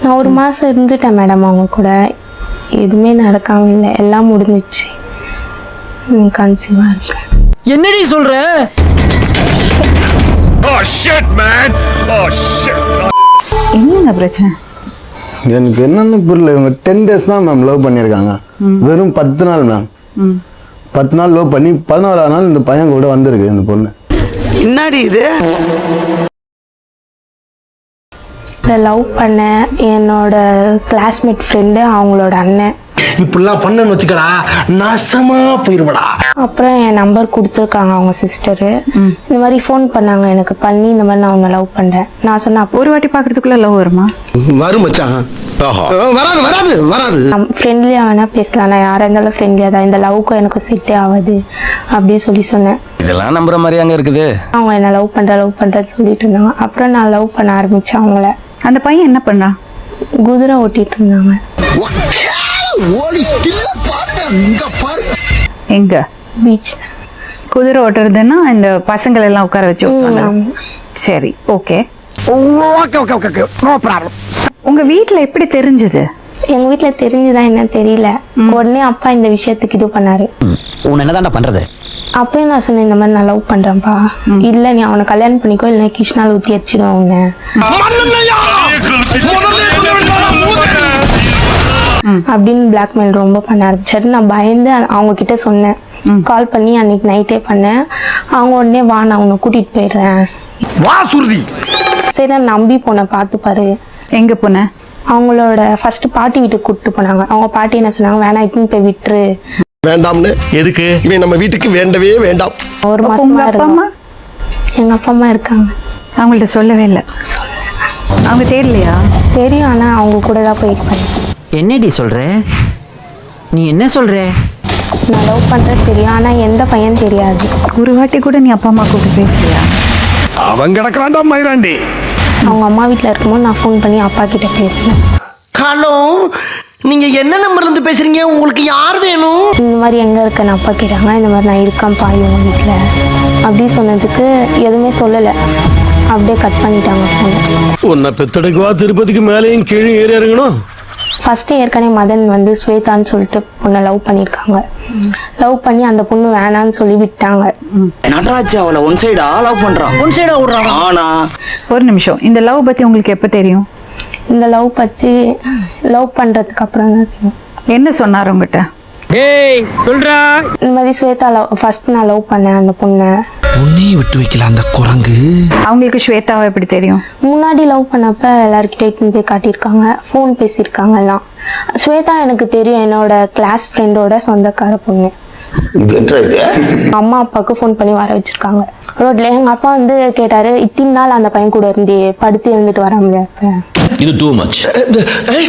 நான் ஒரு மாதம் இருந்துட்டேன் மேடம் அவங்க கூட. எதுவுமே நடக்காம இல்லை, எல்லாம் முடிஞ்சிச்சு. கன்சீவாக இருக்கேன். என்னடி சொல்ற? என்னங்க பிரச்சனை? எனக்கு என்னன்னு புரியல. இவங்க 10 days தான் மேம் லவ் பண்ணியிருக்காங்க. வெறும் 10 நாள் மேம். 10 நாள் லவ் பண்ணி 11ஆவது நாள் இந்த பையன் கூட வந்திருக்கு இந்த பொண்ணு. என்னடி இது? லவ் பண்ண என்னோட கிளாஸ்மேட் ஃப்ரெண்டு அவங்களோட அண்ணன். இப்படிலாம் பண்ணன்னு வச்சுக்கடா, நாசமா போயிருவடா. அப்புறம் என் நம்பர் கொடுத்துருக்காங்க அவங்க சிஸ்டரு. இந்த மாதிரி ஃபோன் பண்ணாங்க எனக்கு, பண்ணி இந்த மாதிரி நான் உன்னை லவ் பண்ணுறேன். நான் சொன்னேன் ஒரு வாட்டி பார்க்கறதுக்குள்ள லவ் வருமா? வரும் மச்சான். வராது வராது வராது. ஃப்ரெண்ட்லியாக வேணால் பேசலாம், நான் யாராக இருந்தாலும் ஃப்ரெண்ட்லியாக தான், இந்த லவ்க்கும் எனக்கு செட்டே ஆகுது அப்படின்னு சொல்லி சொன்னேன். இதெல்லாம் நம்புற மாதிரி அங்க இருக்குது. அவங்க என்ன லவ் பண்ணுறேன்னு சொல்லிட்டு இருந்தாங்க. அப்புறம் நான் லவ் பண்ண ஆரம்பித்தேன் அவங்கள. அந்த பையன் என்ன பண்ணான்? குதிரை ஓட்டிட்டு இருந்தாங்க. எங்க? பீச். குதிரை ஓட்டுறதுன்னா இந்த பசங்களை எல்லாம் உட்கார வச்சு ஓட்டுவாங்க. சரி, ஓகே. உங்க வீட்டுல எப்படி தெரிஞ்சது? எங்க வீட்டுல தெரிஞ்சுதான் என்ன தெரியல. உடனே அப்பா இந்த விஷயத்துக்கு இது பண்ணாரு. உன்னை என்னதான்டா பண்றது? அப்பயும் நான் சொன்னேன், இந்த மாதிரி நான் லவ் பண்றேன்ப்பா, இல்ல நீ அவனை கல்யாணம் பண்ணிக்கோ, இல்ல கிருஷ்ணால ஊத்தி அடிச்சிடும் அவனை அப்படின்னு பிளாக்மெயில் ரொம்ப பண்ண ஆரம்பிச்சாரு. நான் பயந்து அவங்க கிட்ட சொன்னேன், கால் பண்ணி அன்னைக்கு நைட்டே பண்ணேன். அவங்க உடனே வா நான் உன்னை கூட்டிட்டு போயிடுறேன். சரி நான் நம்பி போனேன், பார்த்து பாரு. எங்க போன? அவங்களோட ஃபர்ஸ்ட் பாட்டி வீட்டுக்கு கூப்பிட்டு போனாங்க. அவங்க பாட்டி என்ன சொன்னாங்க, வேணாம் இப்படி போய் விட்டுரு. வேண்டாம்னு எதுக்கு? இவன் நம்ம வீட்டுக்கு வேண்டவே வேண்டாம். ஒரு உங்க மாசமா அப்பா அம்மா? எங்க அப்பா அம்மா இருக்காங்க. அவங்கள்ட்ட சொல்லவே இல்லை. அவங்க தெரியலையா? தெரியும், ஆனா அவங்க கூட தான் போயிருப்பேன். என்னடி சொல்ற? நீ என்ன சொல்ற? நான் லவ் பண்றது தெரியும், ஆனா எந்த பையன் தெரியாது. ஒரு வாட்டி கூட நீ அப்பா அம்மா கூப்பிட்டு பேசலையா? அவன் கிடக்குறான்டா மயிராண்டி. அவங்க அம்மா வீட்டில் இருக்கும்போது நான் ஃபோன் பண்ணி அப்பா கிட்ட பேசினேன். ஹலோ, நீங்க என்ன நம்பர்ல இருந்து பேசுறீங்க? உங்களுக்கு யார் வேணும்? இந்த மாதிரி எங்க இருக்கேன்னு அப்பா கேட்டாங்க. இந்த மாதிரி நான் இருக்கேன்ப்பா இவங்க வீட்டில் அப்படி சொன்னதுக்கு எதுவுமே சொல்லலை, அப்படியே கட் பண்ணிட்டாங்க ஃபோன். உன்னை பெத்தெடுக்கவா திருப்பதிக்கு மேலேயும் கீழே ஏறி இறங்கணும்? ஃபர்ஸ்ட்டு ஏற்கனவே மதன் வந்து ஸ்வேதான்னு சொல்லிட்டு பொண்ணை லவ் பண்ணியிருக்காங்க. லவ் பண்ணி அந்த பொண்ணு வேணான்னு சொல்லி விட்டாங்க. நடராஜ் அவளை ஒன் சைடா லவ் பண்றான். ஒன் சைடா விடுறான். ஆனா ஒரு நிமிஷம், இந்த லவ் பத்தி உங்களுக்கு எப்ப தெரியும்? இந்த லவ் பற்றி லவ் பண்ணுறதுக்கு அப்புறம் தான் தெரியும். என்ன சொன்னார் உங்ககிட்ட? ஏய் சொல்றா. இந்த மாதிரி ஸ்வேதா ஃபர்ஸ்ட் நான் லவ் பண்ணேன் அந்த பொண்ணை. உன்னையும் விட்டு வைக்கல அந்த குரங்கு. அவங்களுக்கு ஸ்வேதாவை எப்படி தெரியும்? முன்னாடி லவ் பண்ணப்ப எல்லாருக்கிட்டே போய் காட்டியிருக்காங்க, ஃபோன் பேசியிருக்காங்க எல்லாம். ஸ்வேதா எனக்கு தெரியும், என்னோட கிளாஸ் ஃப்ரெண்டோட சொந்தக்கார பொண்ணு. அம்மா அப்பாவுக்கு ஃபோன் பண்ணி வர வச்சிருக்காங்க ரோட்ல. எங்க அப்பா வந்து கேட்டாரு, இத்தனை நாள் அந்த பையன் கூட இருந்து படுத்து எழுந்துட்டு வர முடியாது. இது டூ மச்.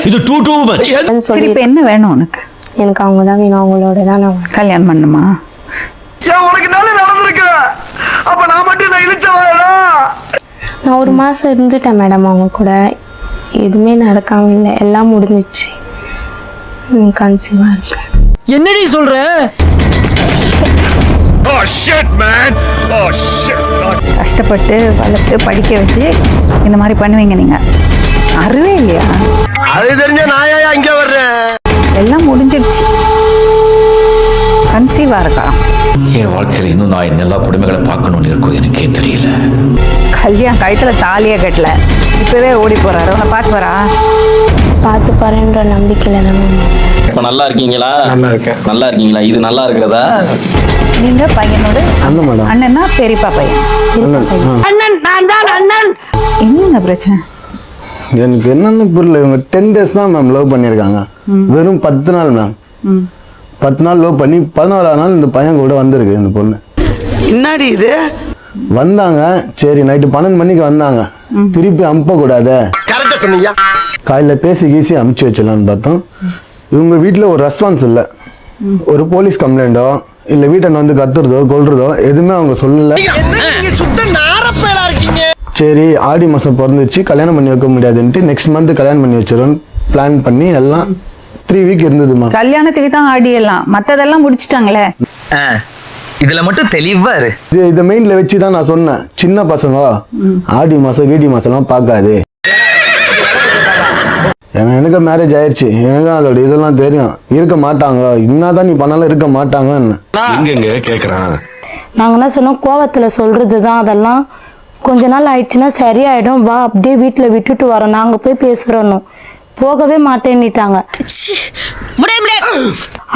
இது டூ மச். சரி, இப்ப என்ன வேணும் உனக்கு? எனக்கு அவங்க தான் வேணும், அவங்களோட தான் நான் கல்யாணம் பண்ணுமா? உனக்கு நல்ல நடந்திருக்கு. அப்ப நான் மட்டும் நான் இழுச்சவாடா. நான் ஒரு மாசம் இருந்துட்டேன் மேடம் அவங்க கூட. எதுவுமே நடக்காம இல்லை, எல்லாம் முடிஞ்சிச்சு. கன்சீவா இருக்கேன். என்னடி சொல்ற? கஷ்டப்பட்டு வளர்த்து படிக்க வச்சு இந்த மாதிரி பண்ணுவீங்க நீங்க? அறவே இல்லையா? அது தெரிஞ்ச நாயா இங்க வர்றேன். எல்லாம் முடிஞ்சிடுச்சு. கன்சீவா இருக்கா? என் வாழ்க்கையில் இன்னும் நான் இந்த எல்லா கொடுமைகளை பார்க்கணும்னு இருக்கும் எனக்கே தெரியல. கல்யாணம் கழுத்துல தாலியா கட்டல, இப்பவே ஓடி போறாரு. உன்னை பார்த்து வரா? பார்த்து பாருன்ற நம்பிக்கையில தான். இப்ப நல்லா இருக்கீங்களா? நல்லா இருக்கேன். நல்லா இருக்கீங்களா? இது நல்லா இருக்கிறதா? நீங்க பையனோட அண்ணன் மேடம். அண்ணன்னா பெரியப்பா பையன். அண்ணன் நான் தான் அண்ணன். என்னங்க பிரச்சனை? எனக்கு என்னன்னு புரியல. இவங்க 10 days தான் மேம் லவ் பண்ணியிருக்காங்க. வெறும் 10 நாள் மேம். 10 நாள் லவ் பண்ணி 11ஆவது நாள் இந்த பையன் கூட வந்திருக்கு இந்த பொண்ணு. என்னடி இது? வந்தாங்க, சரி நைட்டு 12 மணிக்கு வந்தாங்க. திருப்பி அனுப்பக்கூடாது, கரெக்டா சொன்னீங்க. காலையில் பேசி கீசி அமுச்சு வச்சிடலான்னு பார்த்தோம். இவங்க வீட்டில் ஒரு ரெஸ்பான்ஸ் இல்லை. ஒரு போலீஸ் கம்ப்ளைண்ட்டோ இல்லை வீட்டை வந்து கத்துறதோ கொல்றதோ எதுவுமே அவங்க சொல்லலை. சரி ஆடி மாதம் பிறந்துச்சு, கல்யாணம் பண்ணி வைக்க முடியாதுன்ட்டு நெக்ஸ்ட் மந்த் கல்யாணம் பண்ணி வச்சிடறோன்னு பிளான் பண்ணி எல்லாம் 3 week இருந்ததுமா. கல்யாணத்துக்கு தான் ஆடி எல்லாம், மற்றதெல்லாம் முடிச்சிட்டாங்களே. இதுல மட்டும் தெளிவா இரு. இதை மெயின்ல வச்சு தான் நான் சொன்னேன், சின்ன பசங்க ஆடி மாதம் வீடி மாதம்லாம் பார்க்காது, எனக்கு மேரேஜ் ஆயிடுச்சு, எனக்கும் அதோட இதெல்லாம் தெரியும். இருக்க மாட்டாங்க, என்னதான் நீ பண்ணாலும் இருக்க மாட்டாங்க. எங்கெங்க கேக்குறான். நாங்கள் என்ன சொன்னோம், கோவத்தில் சொல்கிறது தான் அதெல்லாம். கொஞ்ச நாள் ஆயிடுச்சுன்னா சரியாயிடும், வா அப்படியே வீட்டில் விட்டுட்டு வரோம், நாங்கள் போய் பேசுகிறோன்னு. போகவே மாட்டேன்னுட்டாங்க.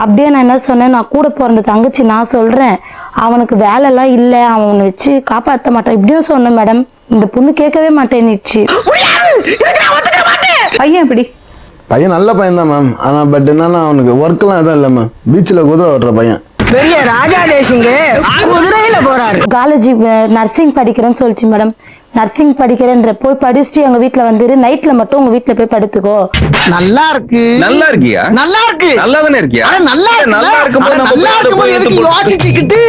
அப்படியே நான் என்ன சொன்னேன், நான் கூட பிறந்த தங்கச்சி நான் சொல்கிறேன், அவனுக்கு வேலைலாம் இல்லை, அவனை வச்சு காப்பாற்ற மாட்டான் இப்படியும் சொன்னேன் மேடம். இந்த பொண்ணு கேட்கவே மாட்டேன்னுச்சு. பையன் எப்படி? பையன் நல்ல பையன் தான் மேம். ஆனால் பட் என்னன்னா அவனுக்கு ஒர்க்லாம் எதுவும் இல்லை மேம். பீச்சில் குதிரை ஓட்டுற பையன். பெரிய ராஜா தேசிங்க குதிரையில போறாரு. காலேஜ் நர்சிங் படிக்கிறேன்னு சொல்லிச்சு மேடம். நர்சிங் படிக்கிறேன்ற போய் படிச்சுட்டு எங்க வீட்டுல வந்துரு, நைட்ல மட்டும் உங்க வீட்டுல போய் படுத்துக்கோ. நல்லா இருக்கு. நல்லா இருக்கியா? நல்லா இருக்கு. நல்லா தானே இருக்கியா? நல்லா இருக்கு. யோசிச்சுக்கிட்டு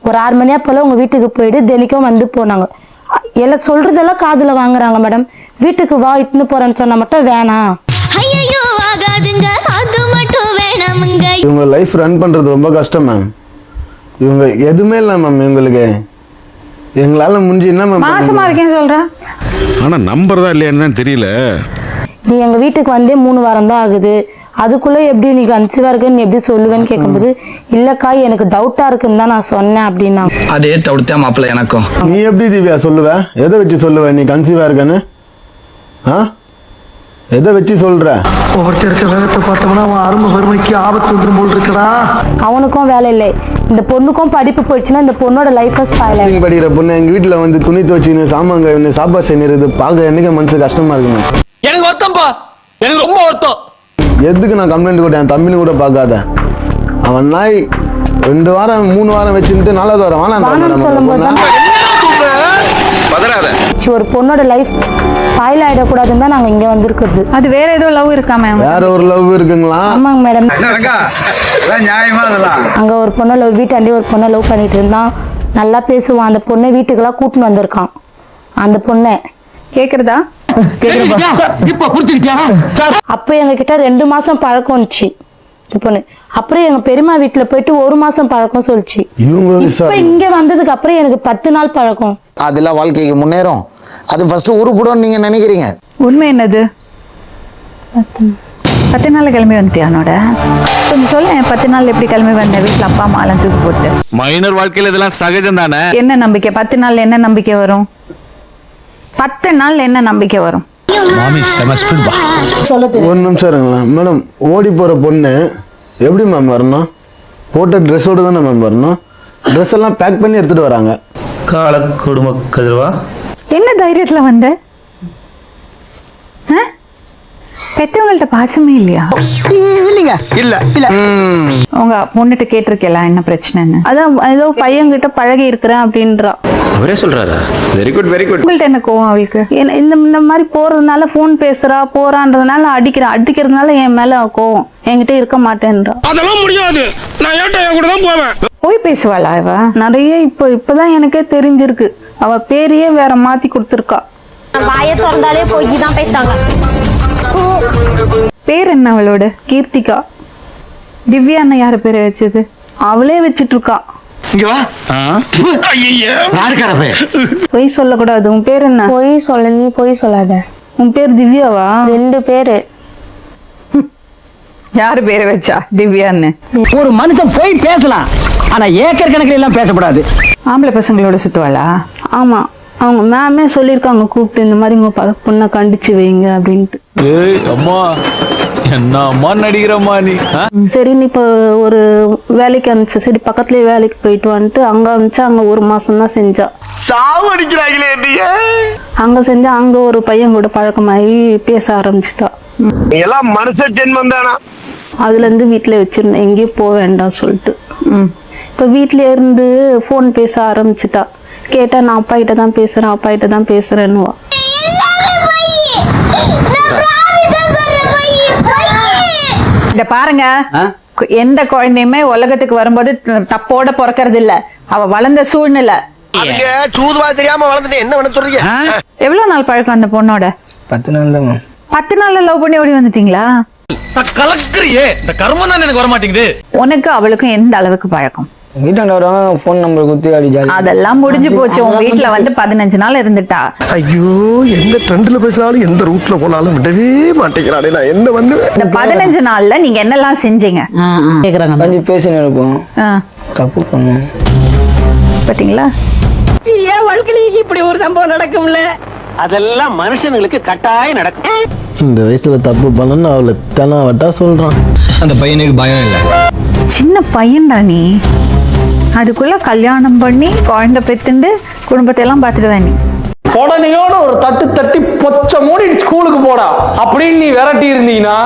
ஒரு 6 மணியா போல உங்க வீட்டுக்கு போயிட்டு தினைக்கும் வந்து போனாங்க. எல்லாம் சொல்றதெல்லாம் காதுல வாங்குறாங்க மேடம். வீட்டுக்கு வா இட்டுன்னு போறேன்னு சொன்னா மட்டும் வேணாம். இவங்க லைஃப் ரன் பண்றது ரொம்ப கஷ்டம் மேம். இவங்க எதுவுமே இல்லை மேம். இவங்களுக்கு எங்களால முடிஞ்சு என்ன மேம் மாசமா இருக்கேன்னு சொல்றேன். ஆனா நம்பர் தான் இல்லையான்னு தான் தெரியல. நீ எங்க வீட்டுக்கு வந்தே 3 வாரம் தான் ஆகுது, அதுக்குள்ள எப்படி நீ கன்சீவா இருக்குன்னு எப்படி சொல்லுவேன்னு கேட்கும்போது, இல்லக்கா எனக்கு டவுட்டா இருக்குன்னு தான் நான் சொன்னேன் அப்படின்னா. அதே டவுட் தான் மாப்பிள்ள எனக்கும். நீ எப்படி திவ்யா சொல்லுவ? எதை வச்சு சொல்லுவ நீ கன்சீவா இருக்கன்னு? எதை வச்சு சொல்ற? ஒருத்தருக்க வேகத்தை பார்த்தோம்னா அவன் அருமை வறுமைக்கு ஆபத்து வந்துடும் போல் இருக்கடா. அவனுக்கும் வேலை இல்லை, இந்த பொண்ணுக்கும் படிப்பு போயிடுச்சுன்னா இந்த பொண்ணோட லைஃப் ஸ்பாயில் ஆயிடும். படிக்கிற பொண்ணு எங்க வீட்டுல வந்து துணி துவச்சின்னு சாமாங்க சாப்பாடு செய்யறது பார்க்க எனக்கு மனசு கஷ்டமா இருக்குங்க. எனக்கு வருத்தம்ப்பா, எனக்கு ரொம்ப வருத்தம். எதுக்கு நான் கம்ப்ளைண்ட் கூட என் தம்பின்னு கூட பார்க்காத. அவன் நாய் 2 வாரம் 3 வாரம் வச்சுட்டு 4வது வாரம் வானம் சொல்லும் போது ஒரு பொண்ணோட லைஃப் ஸ்பாயில் ஆயிடக்கூடாதுன்னு தான் நாங்க இங்க வந்திருக்கிறது. அது வேற ஏதோ லவ் இருக்காம? வேற ஒரு லவ் இருக்குங்களா? ஆமாங்க மேடம். அங்க ஒரு பொண்ணை லவ், வீட்டாண்டி ஒரு பொண்ணை லவ் பண்ணிட்டு இருந்தான், நல்லா பேசுவான். அந்த பொண்ணை வீட்டுக்கெல்லாம் கூட்டின்னு வந்திருக்கான். அந்த பொண்ணை கேக்குறதா? அப்போ எங்க கிட்ட 2 மாசம் பழக்கம் வந்துச்சு இந்த பொண்ணு. அப்புறம் எங்க பெரியம்மா வீட்டுல போயிட்டு 1 மாசம் பழக்கம் சொல்லிச்சு. இப்ப இங்க வந்ததுக்கு அப்புறம் எனக்கு 10 நாள் பழக்கம். அதெல்லாம் வாழ்க்கைக்கு முன்னேறும். அது ஃபர்ஸ்ட் உருப்படும் நீங்க நினைக்கிறீங்க. உண்மை என்னது? 10 நாள் கிளம்பி வந்துட்டியானோட? கொஞ்சம் சொல்ல, 10 நாள் எப்படி கிளம்பி வந்தேன்? வீட்டுல அப்பா அம்மா எல்லாம் தூக்கி போட்டு. மைனர் வாழ்க்கையில இதெல்லாம் சகஜம் தானே. என்ன நம்பிக்கை? 10 நாள் என்ன நம்பிக்கை வரும்? 10 நாள் என்ன நம்பிக்கை வரும்? ஒரு நிமிஷம் இருங்களா மேடம். ஓடி போற பொண்ணு எப்படி மேம் வரணும்? போட்ட ட்ரெஸ்ஸோடு தானே மேம் வரணும். ட்ரெஸ் எல்லாம் பேக் பண்ணி எடுத்துட்டு வராங்க. கால குடும்ப கதிர்வா, என்ன தைரியத்துல வந்த? பெற்றவங்கள்ட்ட பாசமே இல்லையா? இல்லைங்க. இல்ல இல்ல. உங்க பொண்ணுட்டு கேட்டிருக்கல என்ன பிரச்சனைன்னு? அதான் ஏதோ பையன்கிட்ட பழகி இருக்கிறேன் அப்படின்றா. அவரே சொல்றாரா? Very good very good. உங்கள்ட்ட என்ன கோவம் அவளுக்கு? இந்த மாதிரி போறதுனால, போன் பேசுறா போறான்றதுனால அடிக்கிறதுனால என் மேல கோவம். என்கிட்ட இருக்க மாட்டேன்றா. அதெல்லாம் முடியாது, நான் ஏன்டா என் கூட தான் போவேன். போய் பேசுவாளா இவ? நிறைய இப்பதான் எனக்கே தெரிஞ்சிருக்கு. அவ பேரையே வேற மாத்தி கொடுத்துருக்கா. வாயை திறந்தாலே போய் தான் பேசுறாங்க. பேர் என்ன அவளோட? கீர்த்திகா. திவ்யா அண்ணா யாரு பேரை வச்சது? அவளே வச்சிட்டு இருக்கா. பொய் சொல்லக்கூடாது. உன் பேர் என்ன? பொய் சொல்ல, நீ பொய் சொல்லாத. உன் பேர் திவ்யாவா? 2 பேரு. யாரு பேரை வச்சா திவ்யான்னு? ஒரு மனுஷன் போய் பேசலாம், ஆனா ஏக்கர் கணக்கில் எல்லாம் பேசக்கூடாது. ஆம்பளை பசங்களோட சுத்துவாளா? ஆமா, அவங்க மேமே சொல்லியிருக்காங்க கூப்பிட்டு, இந்த மாதிரி உங்க பொண்ணை கண்டிச்சு வைங்க அப்படின்ட்டு. அம்மா என்ன அம்மா நடிக்கிறம்மா நீ. சரி, நீ இப்போ ஒரு வேலைக்கு அனுப்பிச்சு, சரி பக்கத்துலயே வேலைக்கு போயிட்டு வந்துட்டு அங்க அனுப்பிச்சா. அங்க 1 மாசம் தான் செஞ்சா. சாவு அடிக்கிறாங்களே. அங்க செஞ்சா அங்க ஒரு பையன் கூட பழக்கமாகி பேச ஆரம்பிச்சுட்டா. எல்லாம் மனுஷ ஜென்மம் தானா? அதுல இருந்து வீட்டுல வச்சிருந்தேன், எங்கேயும் போக வேண்டாம் சொல்லிட்டு. இப்ப வீட்டுல இருந்து போன் பேச ஆரம்பிச்சுட்டா. கேட்டா நான் அப்பா கிட்ட தான் பேசுறேன், அப்பா கிட்ட தான் பேசுறேன்னுவா. இத பாருங்க, எந்த குழந்தையுமே உலகத்துக்கு வரும்போது தப்போட பிறக்கிறது இல்ல. அவ வளர்ந்த சூழ்நிலை. சூதுவா தெரியாம வளர்ந்துட்டு என்ன பண்ண சொல்றீங்க? எவ்வளவு நாள் பழக்கம் அந்த பொண்ணோட? 10 நாள் தான். 10 நாள்ல லவ் பண்ணி ஓடி வந்துட்டீங்களா? கலக்குறியே, இந்த கர்மம் தான் எனக்கு வர மாட்டேங்குது. உனக்கு அவளுக்கும் எந்த அளவுக்கு பழக்கம்? வீட்டாண்ட வருவாங்க ஃபோன் நம்பர் குத்தி அடி ஜாலி. அதெல்லாம் முடிஞ்சு போச்சு. உன் வீட்டுல வந்து 15 நாள் இருந்துட்டா. ஐயோ எந்த ட்ரெண்ட்ல பேசினாலும் எந்த ரூட்ல போனாலும் விடவே மாட்டேங்கிறானே, நான் என்ன பண்ணுவேன்? இந்த 15 நாள்ல நீங்க என்னெல்லாம் செஞ்சீங்க? கேக்குறாங்க கொஞ்சம் பேசினு இருப்போம், தப்பு பண்ணுவோம். பாத்தீங்களா? ஏன் வாழ்க்கையில இப்படி ஒரு சம்பவம் நடக்கும்ல? அதெல்லாம் மனுஷனுங்களுக்கு கட்டாயம் நடக்கும். இந்த வயசுல தப்பு பண்ணணும்னு அவளை தெனாவட்டா சொல்றான். அந்த பையனுக்கு பயம் இல்ல. சின்ன பையன்டா நீ. அதுக்குள்ள கல்யாணம் பண்ணி குழந்தை பெத்துண்டு குடும்பத்தை எல்லாம் பாத்துடுவேன் நீ. உடனேயோட ஒரு தட்டு தட்டி பொச்ச மூடி ஸ்கூலுக்கு போடா அப்படின்னு நீ விரட்டி இருந்தீங்கன்னா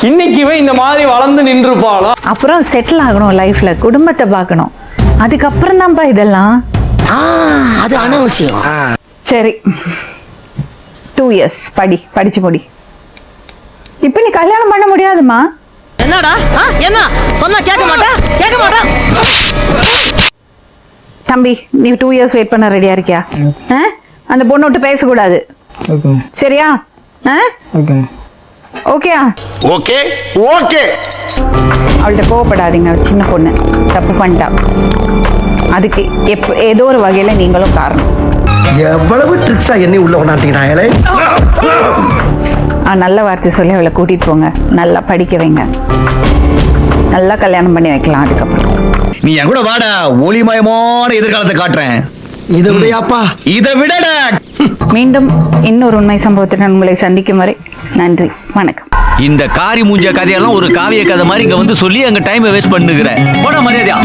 இன்னைக்குவே இந்த மாதிரி வளர்ந்து நின்றுப்பாளா? அப்புறம் செட்டில் ஆகணும் லைஃப்ல, குடும்பத்தை பார்க்கணும். அதுக்கப்புறம் தான்ப்பா இதெல்லாம். அது அனாவசியம். சரி 2 years படிச்சு முடி. இப்ப நீ கல்யாணம் பண்ண முடியாதுமா. என்னடா என்ன சொன்னா கேட்க மாட்டா. தம்பி நீ 2 years வெயிட் பண்ண ரெடியா இருக்கியா? அந்த பொண்ணு விட்டு பேசக்கூடாது, சரியா? ஓகேயா? Okay okay. அவள்கிட்ட கோவப்படாதீங்க, அவ சின்ன பொண்ணு தப்பு பண்ணிட்டா. அதுக்கு ஏதோ ஒரு வகையில நீங்களும் காரணம். எவ்வளவு ட்ரிக்ஸா என்னை உள்ள கொண்டாட்டினாங்களே. நல்ல வார்த்தை சொல்லி அவளை கூட்டிட்டு போங்க, நல்லா படிக்க வைங்க, நல்லா கல்யாணம் பண்ணி வைக்கலாம். அதுக்கப்புறம் நீ என் கூட வாடா, ஒளிமயமான எதிர்காலத்தை காட்டுறேன். இதை விடையாப்பா, இதை விடடா. மீண்டும் இன்னொரு உண்மை சம்பவத்துடன் உங்களை சந்திக்கும் வரை நன்றி, வணக்கம். இந்த காரி மூஞ்ச கதையெல்லாம் ஒரு காவிய கதை மாதிரி இங்க வந்து சொல்லி அங்க டைம் வேஸ்ட் பண்ணுகிற போட மரியாதையா.